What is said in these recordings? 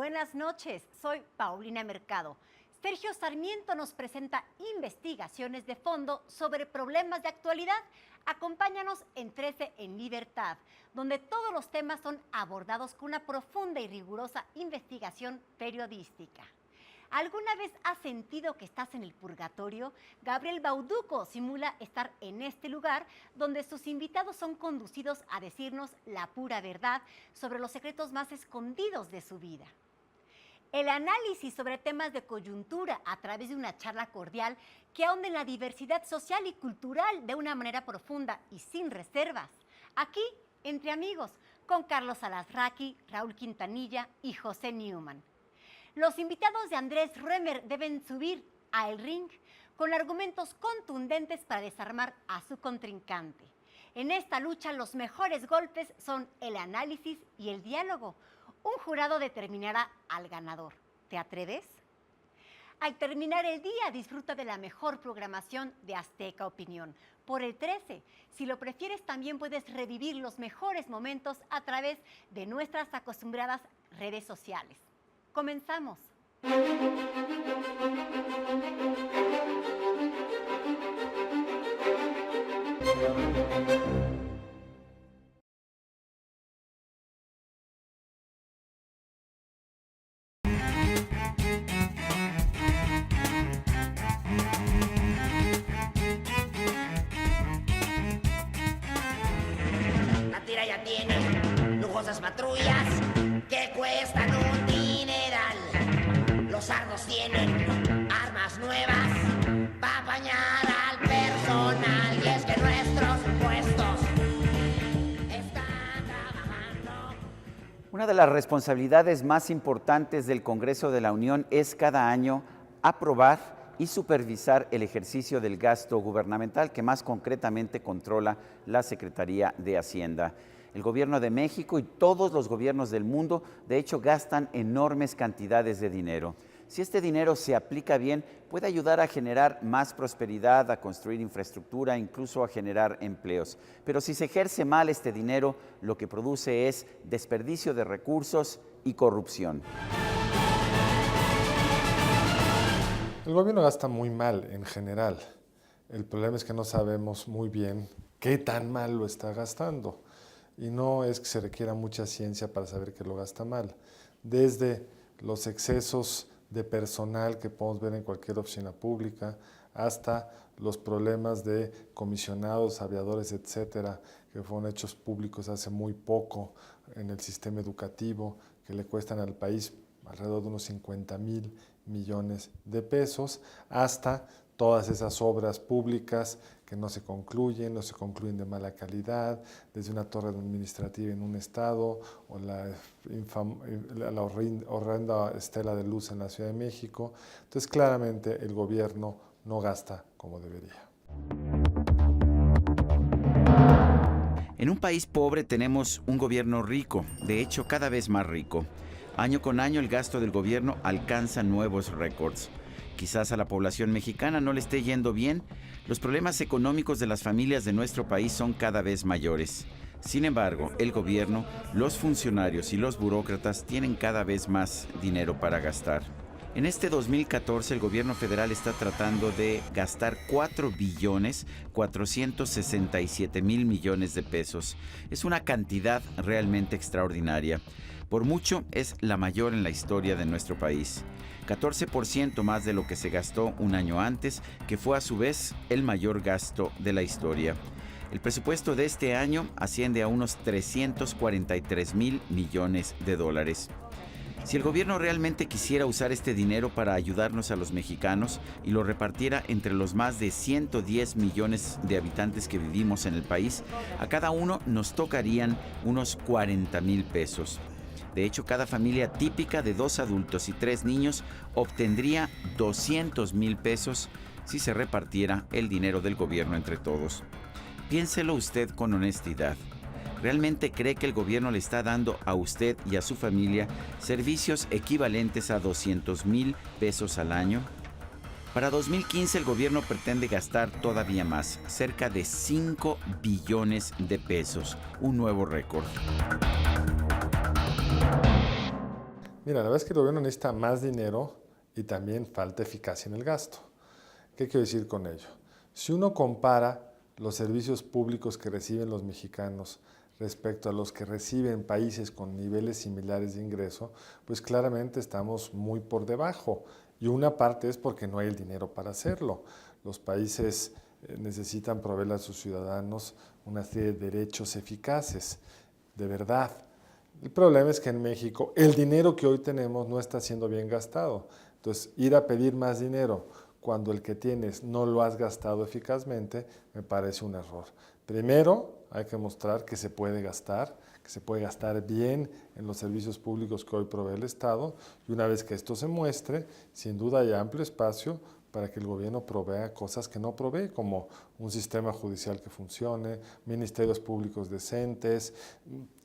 Buenas noches, soy Paulina Mercado. Sergio Sarmiento nos presenta investigaciones de fondo sobre problemas de actualidad. Acompáñanos en 13 en Libertad, donde todos los temas son abordados con una profunda y rigurosa investigación periodística. ¿Alguna vez has sentido que estás en el purgatorio? Gabriel Bauducco simula estar en este lugar donde sus invitados son conducidos a decirnos la pura verdad sobre los secretos más escondidos de su vida. El análisis sobre temas de coyuntura a través de una charla cordial que ahonda en la diversidad social y cultural de una manera profunda y sin reservas. Aquí, entre amigos, con Carlos Alasraqui, Raúl Quintanilla y José Newman. Los invitados de Andrés Römer deben subir al ring con argumentos contundentes para desarmar a su contrincante. En esta lucha los mejores golpes son el análisis y el diálogo. Un jurado determinará al ganador. ¿Te atreves? Al terminar el día, disfruta de la mejor programación de Azteca Opinión. Por el 13, si lo prefieres, también puedes revivir los mejores momentos a través de nuestras acostumbradas redes sociales. Comenzamos. La tira ya tiene lujosas patrullas que cuestan un dineral. Los sardos tienen armas nuevas para apañar al personal. Y es que nuestros impuestos están trabajando. Una de las responsabilidades más importantes del Congreso de la Unión es cada año aprobar y supervisar el ejercicio del gasto gubernamental, que más concretamente controla la Secretaría de Hacienda. El gobierno de México y todos los gobiernos del mundo, de hecho, gastan enormes cantidades de dinero. Si este dinero se aplica bien, puede ayudar a generar más prosperidad, a construir infraestructura, incluso a generar empleos. Pero si se ejerce mal este dinero, lo que produce es desperdicio de recursos y corrupción. El gobierno gasta muy mal en general. El problema es que no sabemos muy bien qué tan mal lo está gastando. Y no es que se requiera mucha ciencia para saber que lo gasta mal. Desde los excesos de personal que podemos ver en cualquier oficina pública, hasta los problemas de comisionados, aviadores, etcétera, que fueron hechos públicos hace muy poco en el sistema educativo, que le cuestan al país alrededor de unos 50,000 millones de pesos, hasta todas esas obras públicas que no se concluyen de mala calidad, desde una torre administrativa en un estado o la horrenda estela de luz en la Ciudad de México. Entonces, claramente el gobierno no gasta como debería. En un país pobre tenemos un gobierno rico, de hecho cada vez más rico. Año con año el gasto del gobierno alcanza nuevos récords. Quizás a la población mexicana no le esté yendo bien. Los problemas económicos de las familias de nuestro país son cada vez mayores. Sin embargo, el gobierno, los funcionarios y los burócratas tienen cada vez más dinero para gastar. En este 2014 el gobierno federal está tratando de gastar 4,467,000 millones de pesos. Es una cantidad realmente extraordinaria. Por mucho, es la mayor en la historia de nuestro país. 14% más de lo que se gastó un año antes, que fue a su vez el mayor gasto de la historia. El presupuesto de este año asciende a unos 343,000 millones de dólares. Si el gobierno realmente quisiera usar este dinero para ayudarnos a los mexicanos y lo repartiera entre los más de 110 millones de habitantes que vivimos en el país, a cada uno nos tocarían unos 40,000 pesos. De hecho, cada familia típica de 2 adultos y 3 niños obtendría 200,000 pesos si se repartiera el dinero del gobierno entre todos. Piénselo usted con honestidad. ¿Realmente cree que el gobierno le está dando a usted y a su familia servicios equivalentes a 200,000 pesos al año? Para 2015 el gobierno pretende gastar todavía más, cerca de 5 billones de pesos, un nuevo récord. Mira, la verdad es que el gobierno necesita más dinero y también falta eficacia en el gasto. ¿Qué quiero decir con ello? Si uno compara los servicios públicos que reciben los mexicanos respecto a los que reciben países con niveles similares de ingreso, pues claramente estamos muy por debajo. Y una parte es porque no hay el dinero para hacerlo. Los países necesitan proveer a sus ciudadanos una serie de derechos eficaces, de verdad. El problema es que en México el dinero que hoy tenemos no está siendo bien gastado. Entonces, ir a pedir más dinero cuando el que tienes no lo has gastado eficazmente, me parece un error. Primero, hay que mostrar que se puede gastar bien en los servicios públicos que hoy provee el Estado, y una vez que esto se muestre, sin duda hay amplio espacio para que el gobierno provea cosas que no provee, como un sistema judicial que funcione, ministerios públicos decentes,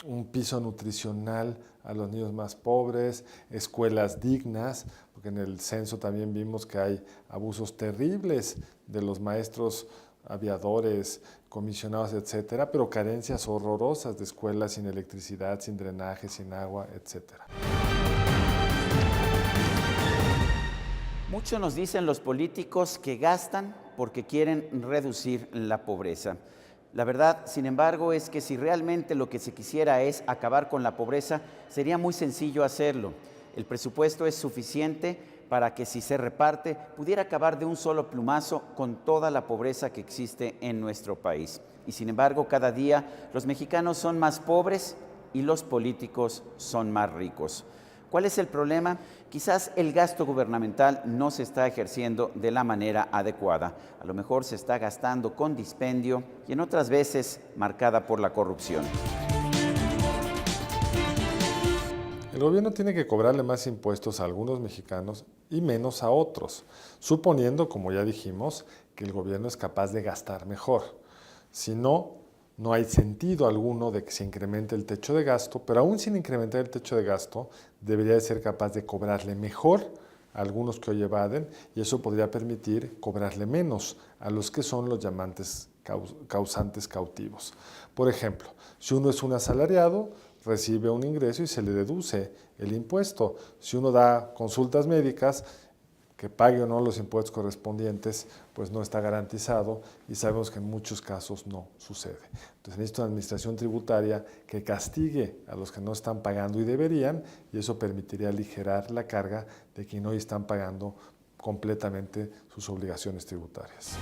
un piso nutricional a los niños más pobres, escuelas dignas, porque en el censo también vimos que hay abusos terribles de los maestros aviadores, comisionados, etcétera, pero carencias horrorosas de escuelas sin electricidad, sin drenaje, sin agua, etcétera. Muchos nos dicen los políticos que gastan porque quieren reducir la pobreza. La verdad, sin embargo, es que si realmente lo que se quisiera es acabar con la pobreza, sería muy sencillo hacerlo. El presupuesto es suficiente para que, si se reparte, pudiera acabar de un solo plumazo con toda la pobreza que existe en nuestro país. Y sin embargo, cada día los mexicanos son más pobres y los políticos son más ricos. ¿Cuál es el problema? Quizás el gasto gubernamental no se está ejerciendo de la manera adecuada. A lo mejor se está gastando con dispendio y en otras veces marcada por la corrupción. El gobierno tiene que cobrarle más impuestos a algunos mexicanos y menos a otros, suponiendo, como ya dijimos, que el gobierno es capaz de gastar mejor. Si no, no hay sentido alguno de que se incremente el techo de gasto, pero aún sin incrementar el techo de gasto, debería de ser capaz de cobrarle mejor a algunos que hoy evaden, y eso podría permitir cobrarle menos a los que son los llamantes causantes cautivos. Por ejemplo, si uno es un asalariado, recibe un ingreso y se le deduce el impuesto. Si uno da consultas médicas, que pague o no los impuestos correspondientes, pues no está garantizado, y sabemos que en muchos casos no sucede. Entonces necesita una administración tributaria que castigue a los que no están pagando y deberían, y eso permitiría aligerar la carga de quienes hoy están pagando completamente sus obligaciones tributarias.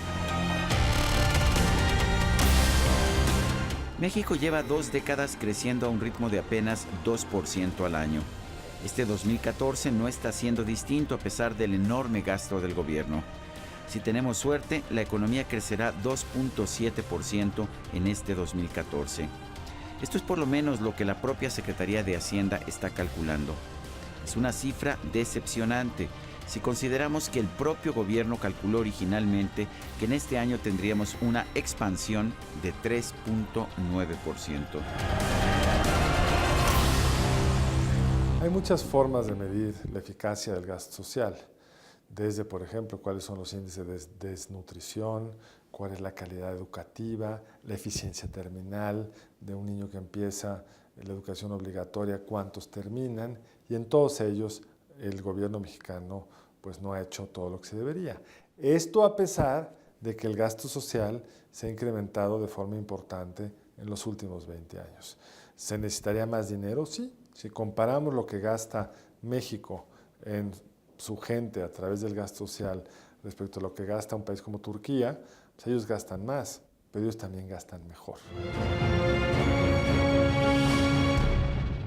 México lleva 2 décadas creciendo a un ritmo de apenas 2% al año. Este 2014 no está siendo distinto a pesar del enorme gasto del gobierno. Si tenemos suerte, la economía crecerá 2.7% en este 2014. Esto es por lo menos lo que la propia Secretaría de Hacienda está calculando. Es una cifra decepcionante si consideramos que el propio gobierno calculó originalmente que en este año tendríamos una expansión de 3.9%. Hay muchas formas de medir la eficacia del gasto social, desde, por ejemplo, cuáles son los índices de desnutrición, cuál es la calidad educativa, la eficiencia terminal de un niño que empieza la educación obligatoria, cuántos terminan, y en todos ellos el gobierno mexicano pues no ha hecho todo lo que se debería. Esto a pesar de que el gasto social se ha incrementado de forma importante en los últimos 20 años. ¿Se necesitaría más dinero? Sí. Si comparamos lo que gasta México en su gente a través del gasto social respecto a lo que gasta un país como Turquía, pues ellos gastan más, pero ellos también gastan mejor.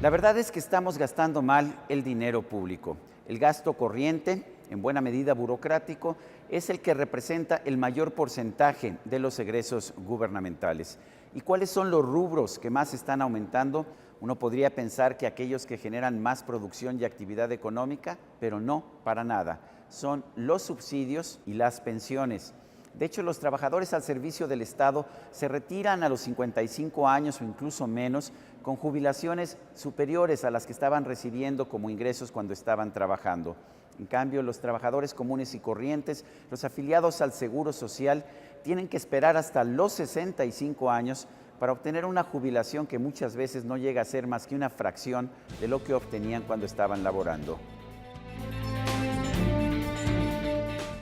La verdad es que estamos gastando mal el dinero público. El gasto corriente, en buena medida burocrático, es el que representa el mayor porcentaje de los egresos gubernamentales. ¿Y cuáles son los rubros que más están aumentando? Uno podría pensar que aquellos que generan más producción y actividad económica, pero no, para nada. Son los subsidios y las pensiones. De hecho, los trabajadores al servicio del Estado se retiran a los 55 años o incluso menos, con jubilaciones superiores a las que estaban recibiendo como ingresos cuando estaban trabajando. En cambio, los trabajadores comunes y corrientes, los afiliados al Seguro Social, tienen que esperar hasta los 65 años para obtener una jubilación que muchas veces no llega a ser más que una fracción de lo que obtenían cuando estaban laborando.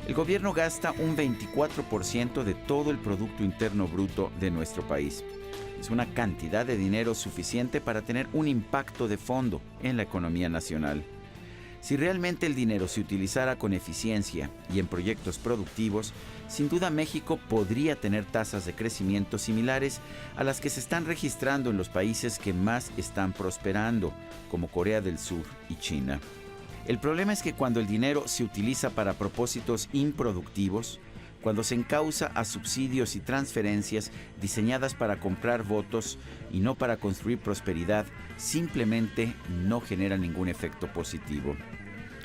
El gobierno gasta un 24% de todo el Producto Interno Bruto de nuestro país. Es una cantidad de dinero suficiente para tener un impacto de fondo en la economía nacional. Si realmente el dinero se utilizara con eficiencia y en proyectos productivos, sin duda México podría tener tasas de crecimiento similares a las que se están registrando en los países que más están prosperando, como Corea del Sur y China. El problema es que cuando el dinero se utiliza para propósitos improductivos, cuando se encausa a subsidios y transferencias diseñadas para comprar votos y no para construir prosperidad, simplemente no genera ningún efecto positivo.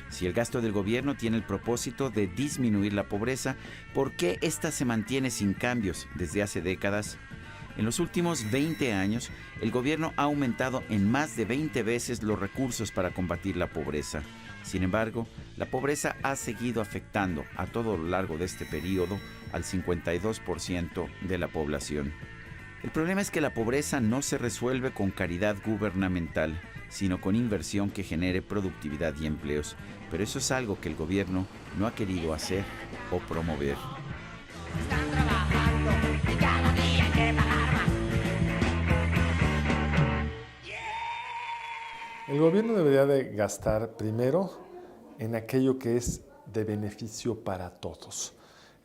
Si el gasto del gobierno tiene el propósito de disminuir la pobreza, ¿por qué ésta se mantiene sin cambios desde hace décadas? En los últimos 20 años, el gobierno ha aumentado en más de 20 veces los recursos para combatir la pobreza. Sin embargo, la pobreza ha seguido afectando a todo lo largo de este periodo al 52% de la población. El problema es que la pobreza no se resuelve con caridad gubernamental, sino con inversión que genere productividad y empleos. Pero eso es algo que el gobierno no ha querido hacer o promover. Están trabajando y cada día hay que pagar más. El gobierno debería de gastar primero en aquello que es de beneficio para todos.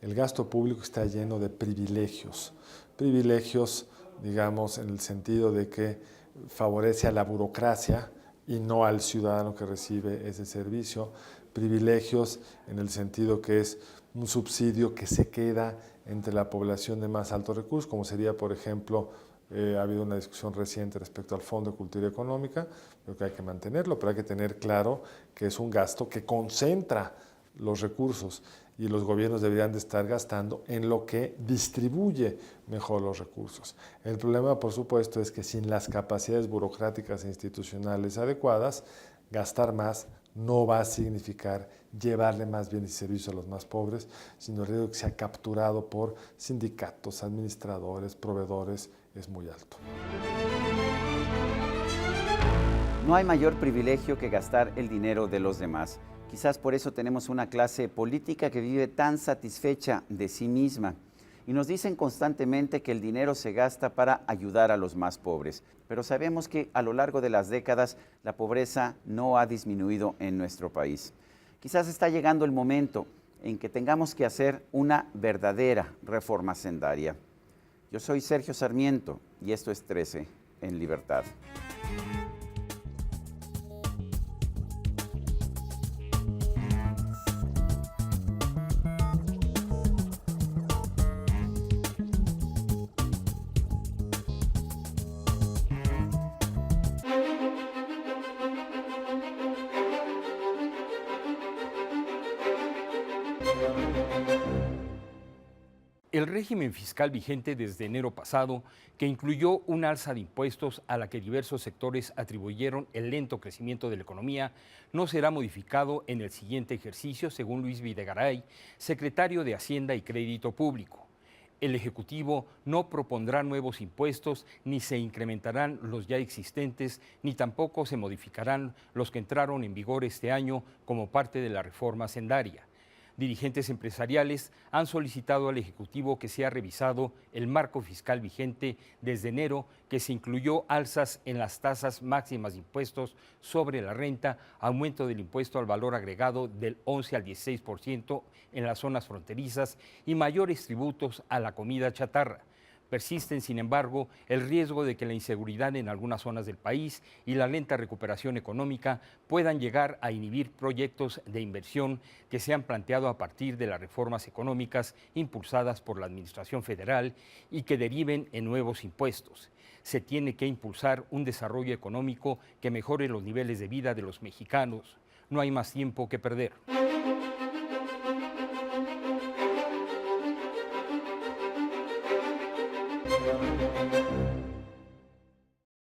El gasto público está lleno de privilegios. Privilegios, digamos, en el sentido de que favorece a la burocracia y no al ciudadano que recibe ese servicio. Privilegios en el sentido que es un subsidio que se queda entre la población de más altos recursos, como sería, por ejemplo, ha habido una discusión reciente respecto al Fondo de Cultura Económica, creo que hay que mantenerlo, pero hay que tener claro que es un gasto que concentra los recursos y los gobiernos deberían de estar gastando en lo que distribuye mejor los recursos. El problema, por supuesto, es que sin las capacidades burocráticas e institucionales adecuadas, gastar más no va a significar llevarle más bienes y servicios a los más pobres, sino el riesgo que sea capturado por sindicatos, administradores, proveedores, es muy alto. No hay mayor privilegio que gastar el dinero de los demás. Quizás por eso tenemos una clase política que vive tan satisfecha de sí misma. Y nos dicen constantemente que el dinero se gasta para ayudar a los más pobres. Pero sabemos que a lo largo de las décadas la pobreza no ha disminuido en nuestro país. Quizás está llegando el momento en que tengamos que hacer una verdadera reforma hacendaria. Yo soy Sergio Sarmiento y esto es 13 en Libertad. El régimen fiscal vigente desde enero pasado, que incluyó un alza de impuestos a la que diversos sectores atribuyeron el lento crecimiento de la economía, no será modificado en el siguiente ejercicio, según Luis Videgaray, secretario de Hacienda y Crédito Público. El Ejecutivo no propondrá nuevos impuestos, ni se incrementarán los ya existentes, ni tampoco se modificarán los que entraron en vigor este año como parte de la reforma hacendaria. Dirigentes empresariales han solicitado al Ejecutivo que sea revisado el marco fiscal vigente desde enero, que se incluyó alzas en las tasas máximas de impuestos sobre la renta, aumento del impuesto al valor agregado del 11 al 16% en las zonas fronterizas y mayores tributos a la comida chatarra. Persisten, sin embargo, el riesgo de que la inseguridad en algunas zonas del país y la lenta recuperación económica puedan llegar a inhibir proyectos de inversión que se han planteado a partir de las reformas económicas impulsadas por la Administración Federal y que deriven en nuevos impuestos. Se tiene que impulsar un desarrollo económico que mejore los niveles de vida de los mexicanos. No hay más tiempo que perder.